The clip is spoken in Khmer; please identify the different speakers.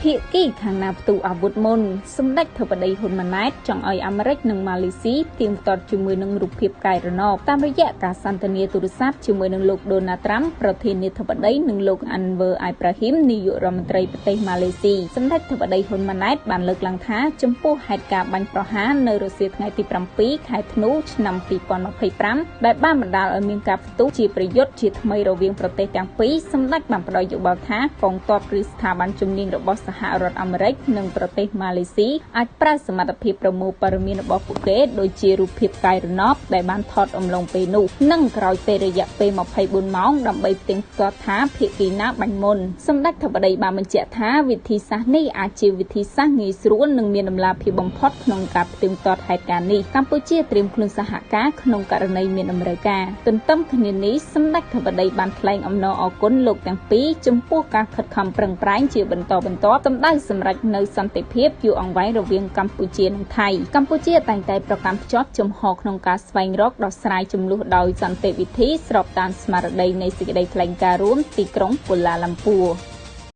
Speaker 1: ភាគីខាងណាផ្ទុះអាវុធមុនសម្ដេចធិបតីហ៊ុនម៉ាណែតចង់ឲ្យអាមេរិកនិងម៉ាឡេស៊ីទៀងទាត់ជាមួយនឹងរូបភាពកែរណបតាមរយៈការសន្ទនាទូរស័ព្ទជាមួយនឹងលោកដូណាល់ត្រាំប្រធានាធិបតីនិងលោកអាន់វើអៃប្រាហ៊ីមនាយករដ្ឋមន្ត្រីប្រទេសម៉ាឡេស៊ីសម្ដេចធិបតីហ៊ុនម៉ាណែតបានលើកឡើងថាចំពោះហេតុការណ៍បាញ់ប្រហារនៅរុស្ស៊ីថ្ងៃទី7ខែធ្នូឆ្នាំ2025ដែលបានបណ្ដាលឲ្យមានការផ្ទុះជាប្រយុទ្ធជាថ្មីរវាងប្រទេសទាំងពីរសម្ដេចបានផ្ដល់យោបល់ថាកងទ័ពឬស្ថាប័នជំនាញរបស់សហរដ្ឋអាមេរិកនិងប្រទេសម៉ាឡេស៊ីអាចប្រើសមត្ថភាពប្រមូលព័ត៌មានរបស់ពួកគេដូចជារូបភាពកែរណបដែលបានថតអំឡុងពេលនោះនិងក្រោយពេលរយៈពេល24ម៉ោងដើម្បីផ្ទៀងផ្ទាត់ថាភាគីណាបាញ់មុនសម្ដេចធិបតីបានបញ្ជាក់ថាវិធីសាស្ត្រនេះអាចជាវិធីសាស្ត្រងាយស្រួលនិងមានតម្លាភាពបំផុតក្នុងការផ្ទៀងផ្ទាត់ហេតុការណ៍នេះកម្ពុជាត្រៀមខ្លួនសហការក្នុងករណីមានតម្រូវការទន្ទឹមគ្នានេះសម្ដេចធិបតីបានថ្លែងអំណរអគុណលោកទាំងពីរចំពោះការខិតខំប្រឹងប្រែងជាបន្តបន្ទាប់សម្ដៅសម្រេចនៅសន្តិភាពយូរអង្វែងរវាងកម្ពុជានិងថៃកម្ពុជាតែងតែប្រកាន់ខ្ជាប់ជំហរក្នុងការស្វែងរកដោះស្រាយជម្លោះដោយសន្តិវិធីស្របតាមស្មារតីនៃសេចក្តីថ្លែងការណ៍រួមទីក្រុងកូឡាឡាំពួរ